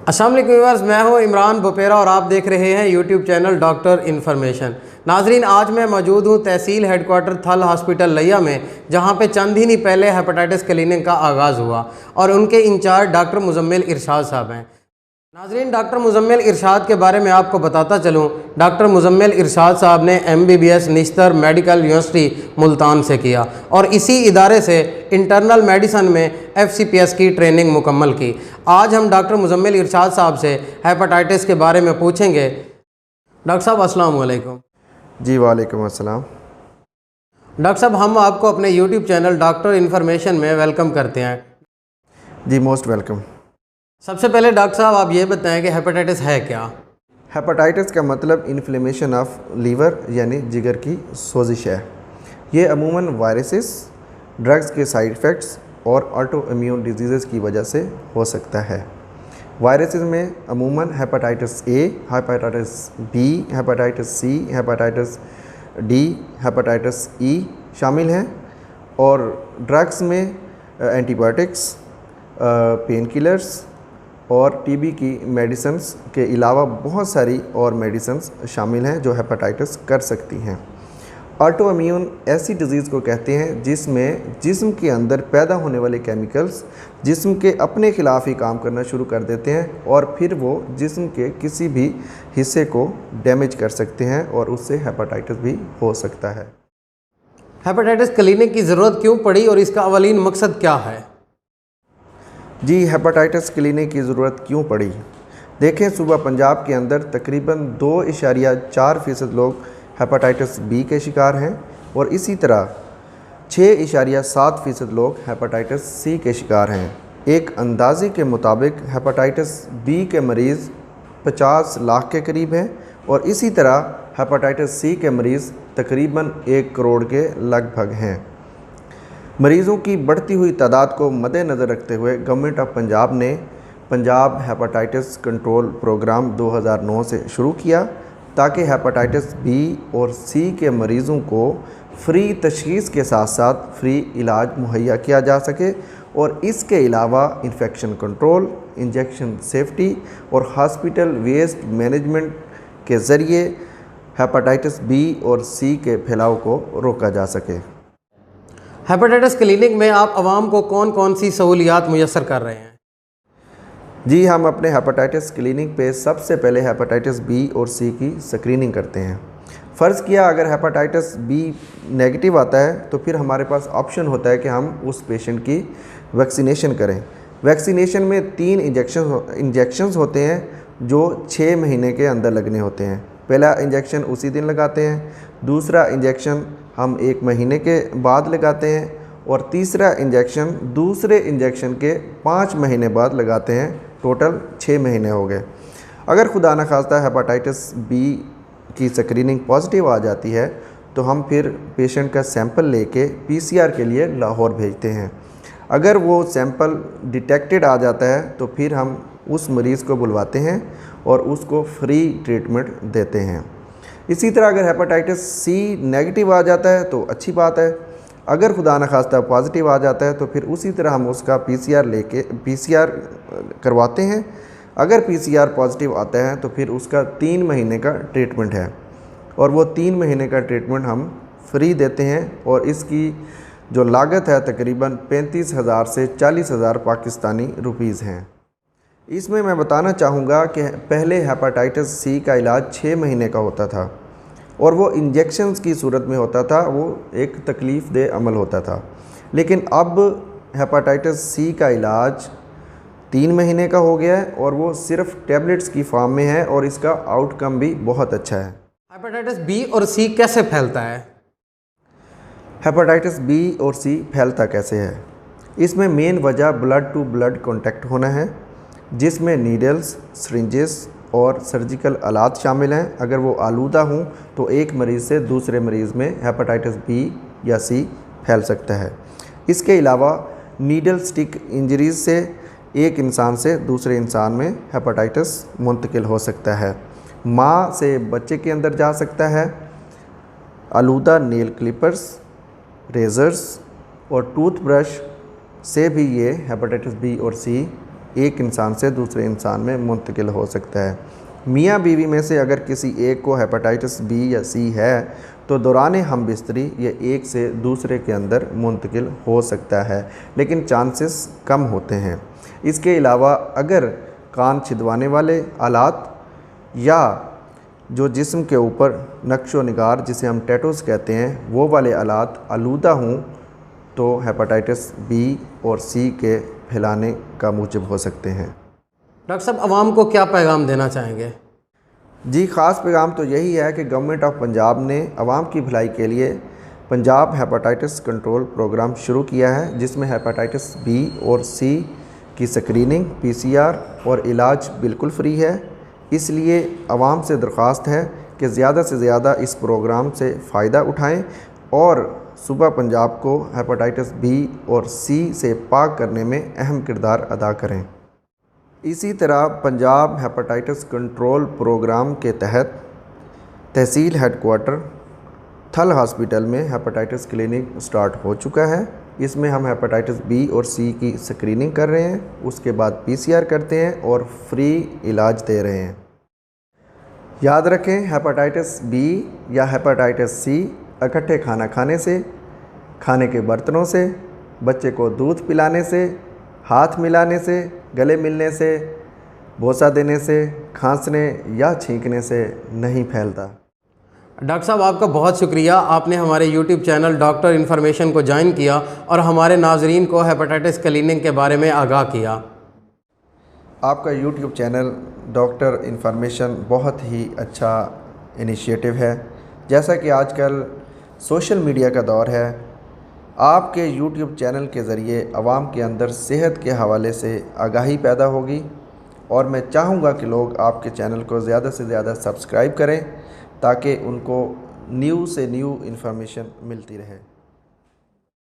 अस्सलाम वालेकुम व्यूअर्स, मैं हूं इमरान बोपेरा और आप देख रहे हैं यूट्यूब चैनल डॉक्टर इन्फॉर्मेशन। नाजरीन, आज मैं मौजूद हूं तहसील हेडक्वार्टर थल हॉस्पिटल लिया में, जहां पे चंद ही नहीं पहले हेपेटाइटिस क्लिनिक का आगाज़ हुआ और उनके इंचार्ज डॉक्टर मुजम्मिल इरशाद साहब हैं। नाजरीन, डॉक्टर मुजम्मिल इरशाद के बारे में आपको बताता चलूँ। डॉक्टर मुजम्मिल इरशाद साहब ने MBBS Nishtar medical university Multan से किया और इसी इदारे से इंटरनल मेडिसन में FCPS की ट्रेनिंग मुकम्मल की। आज हम डॉक्टर मुजम्मिल इरशाद साहब से हेपेटाइटिस के बारे में पूछेंगे। डॉक्टर साहब अस्सलाम वालेकुम। जी वालेकुम अस्सलाम। डॉक्टर साहब, हम आपको अपने यूट्यूब चैनल डॉक्टर इन्फॉर्मेशन में वेलकम करते हैं। जी मोस्ट वेलकम। सबसे पहले डॉक्टर साहब आप ये बताएं कि हेपेटाइटिस है क्या? हेपेटाइटिस का मतलब इन्फ्लेमेशन ऑफ लीवर यानी जिगर की सोजिश है। ये अमूमन वायरसेस, ड्रग्स के साइड इफ़ेक्ट्स और ऑटो इम्यून डिजीज़ की वजह से हो सकता है। वायरसेस में अमूमन hepatitis A, hepatitis B, hepatitis C, hepatitis D, hepatitis E शामिल हैं और ड्रग्स में एंटीबायोटिक्स, पेन किलर्स और TB की मेडिसिन्स के अलावा बहुत सारी और मेडिसिन्स शामिल हैं जो हेपेटाइटिस कर सकती हैं। ऑटो इम्यून ऐसी डिज़ीज़ को कहते हैं जिसमें जिस्म के अंदर पैदा होने वाले केमिकल्स जिस्म के अपने ख़िलाफ़ ही काम करना शुरू कर देते हैं और फिर वो जिस्म के किसी भी हिस्से को डैमेज कर सकते हैं और उससे हेपेटाइटिस भी हो सकता है। हेपेटाइटिस क्लिनिक की ज़रूरत क्यों पड़ी और इसका अवलीन मकसद क्या है? जी, हेपेटाइटिस क्लिनिक की ज़रूरत क्यों पड़ी? देखें, सूबा पंजाब के अंदर तकरीबन 2.4% लोग हेपेटाइटिस B के शिकार हैं और इसी तरह 6.7% लोग हेपेटाइटिस C के शिकार हैं। एक अंदाज़े के मुताबिक हेपेटाइटिस B के मरीज़ 50 लाख के करीब हैं और इसी तरह हेपेटाइटिस C के मरीज़ तकरीबन 1 करोड़ के लगभग हैं। मरीज़ों की बढ़ती हुई तादाद को मद्देनज़र रखते हुए गवर्नमेंट ऑफ पंजाब ने पंजाब हेपेटाइटिस कंट्रोल प्रोग्राम 2009 से शुरू किया ताकि हेपेटाइटिस B और C के मरीज़ों को फ्री तशख़ीस के साथ साथ फ्री इलाज मुहैया किया जा सके और इसके अलावा इन्फेक्शन कंट्रोल, इंजेक्शन सेफ्टी और हॉस्पिटल वेस्ट मैनेजमेंट के ज़रिए हेपेटाइटिस B और C के फैलाव को रोका जा सके। हेपेटाइटिस क्लिनिक में आप आवाम को कौन कौन सी सहूलियात मुयस्सर कर रहे हैं? जी, हम अपने हेपेटाइटिस क्लिनिक पे सबसे पहले हेपेटाइटिस B और C की स्क्रीनिंग करते हैं। फ़र्ज़ किया अगर हेपेटाइटिस B नेगेटिव आता है तो फिर हमारे पास ऑप्शन होता है कि हम उस पेशेंट की वैक्सीनेशन करें। वैक्सीनेशन में 3 इंजेक्शंस होते हैं जो 6 महीने के अंदर लगने होते हैं। पहला इंजेक्शन उसी दिन लगाते हैं, दूसरा इंजेक्शन हम 1 महीने के बाद लगाते हैं और तीसरा इंजेक्शन दूसरे इंजेक्शन के 5 महीने बाद लगाते हैं। टोटल 6 महीने हो गए। अगर खुदा न खास्ता हेपेटाइटिस B की स्क्रीनिंग पॉजिटिव आ जाती है तो हम फिर पेशेंट का सैंपल लेके PCR के लिए लाहौर भेजते हैं। अगर वो सैंपल डिटेक्टेड आ जाता है तो फिर हम उस मरीज़ को बुलवाते हैं और उसको फ्री ट्रीटमेंट देते हैं। इसी तरह अगर हेपेटाइटिस C नेगेटिव आ जाता है तो अच्छी बात है। अगर खुदा न खास्ता पॉजिटिव आ जाता है तो फिर उसी तरह हम उसका PCR करवाते हैं। अगर PCR पॉजिटिव आता है तो फिर उसका 3 महीने का ट्रीटमेंट है और वो 3 महीने का ट्रीटमेंट हम फ्री देते हैं और इसकी जो लागत है तकरीबन 35,000 से 40,000 पाकिस्तानी रुपीज़ हैं। इसमें मैं बताना चाहूँगा कि पहले हेपेटाइटिस C का इलाज 6 महीने का होता था और वो इंजेक्शन्स की सूरत में होता था, वो एक तकलीफ़ दे अमल होता था। लेकिन अब हेपेटाइटिस C का इलाज 3 महीने का हो गया है और वो सिर्फ टैबलेट्स की फॉर्म में है और इसका आउटकम भी बहुत अच्छा है। हेपेटाइटिस B और C कैसे फैलता है? हेपेटाइटिस B और C फैलता कैसे है? इसमें मेन वजह ब्लड टू ब्लड कॉन्टैक्ट होना है जिसमें नीडल्स, सिरिंजेस और सर्जिकल आलात शामिल हैं। अगर वो आलूदा हों तो एक मरीज़ से दूसरे मरीज़ में हेपेटाइटिस B या C फैल सकता है। इसके अलावा नीडल स्टिक इंजरीज से एक इंसान से दूसरे इंसान में हेपेटाइटिस मुंतकिल हो सकता है। माँ से बच्चे के अंदर जा सकता है। आलूदा नेल क्लिपर्स, रेज़र्स और टूथब्रश से भी ये हेपेटाइटिस B और C ایک انسان سے دوسرے انسان میں منتقل ہو سکتا ہے۔ میاں بیوی میں سے اگر کسی ایک کو ہیپاٹائٹس بی یا سی ہے تو دوران ہم بستری یہ ایک سے دوسرے کے اندر منتقل ہو سکتا ہے، لیکن چانسز کم ہوتے ہیں۔ اس کے علاوہ اگر کان چھدوانے والے آلات یا جو جسم کے اوپر نقش و نگار جسے ہم ٹیٹوز کہتے ہیں وہ والے آلات آلودہ ہوں تو ہیپاٹائٹس بی اور سی کے پھیلانے کا موجب ہو سکتے ہیں۔ ڈاکٹر صاحب عوام کو کیا پیغام دینا چاہیں گے؟ جی خاص پیغام تو یہی ہے کہ گورنمنٹ آف پنجاب نے عوام کی بھلائی کے لیے پنجاب ہیپاٹائٹس کنٹرول پروگرام شروع کیا ہے، جس میں ہیپاٹائٹس بی اور سی کی سکریننگ، پی سی آر اور علاج بالکل فری ہے۔ اس لیے عوام سے درخواست ہے کہ زیادہ سے زیادہ اس پروگرام سے فائدہ اٹھائیں اور صوبہ پنجاب کو ہیپاٹائٹس بی اور سی سے پاک کرنے میں اہم کردار ادا کریں۔ اسی طرح پنجاب ہیپاٹائٹس کنٹرول پروگرام کے تحت تحصیل ہیڈ کوارٹر تھل ہاسپٹل میں ہیپاٹائٹس کلینک سٹارٹ ہو چکا ہے۔ اس میں ہم ہیپاٹائٹس بی اور سی کی سکریننگ کر رہے ہیں، اس کے بعد پی سی آر کرتے ہیں اور فری علاج دے رہے ہیں۔ یاد رکھیں ہیپاٹائٹس بی یا ہیپاٹائٹس سی اکٹھے کھانا کھانے سے، کھانے کے برتنوں سے، بچے کو دودھ پلانے سے، ہاتھ ملانے سے، گلے ملنے سے، بوسہ دینے سے، کھانسنے یا چھینکنے سے نہیں پھیلتا۔ ڈاکٹر صاحب آپ کا بہت شکریہ، آپ نے ہمارے یوٹیوب چینل ڈاکٹر انفارمیشن کو جوائن کیا اور ہمارے ناظرین کو ہیپاٹائٹس کلیننگ کے بارے میں آگاہ کیا۔ آپ کا یوٹیوب چینل ڈاکٹر انفارمیشن بہت ہی اچھا انیشیٹو ہے۔ جیسا کہ آج کل سوشل میڈیا کا دور ہے، آپ کے یوٹیوب چینل کے ذریعے عوام کے اندر صحت کے حوالے سے آگاہی پیدا ہوگی، اور میں چاہوں گا کہ لوگ آپ کے چینل کو زیادہ سے زیادہ سبسکرائب کریں تاکہ ان کو نیو سے نیو انفارمیشن ملتی رہے۔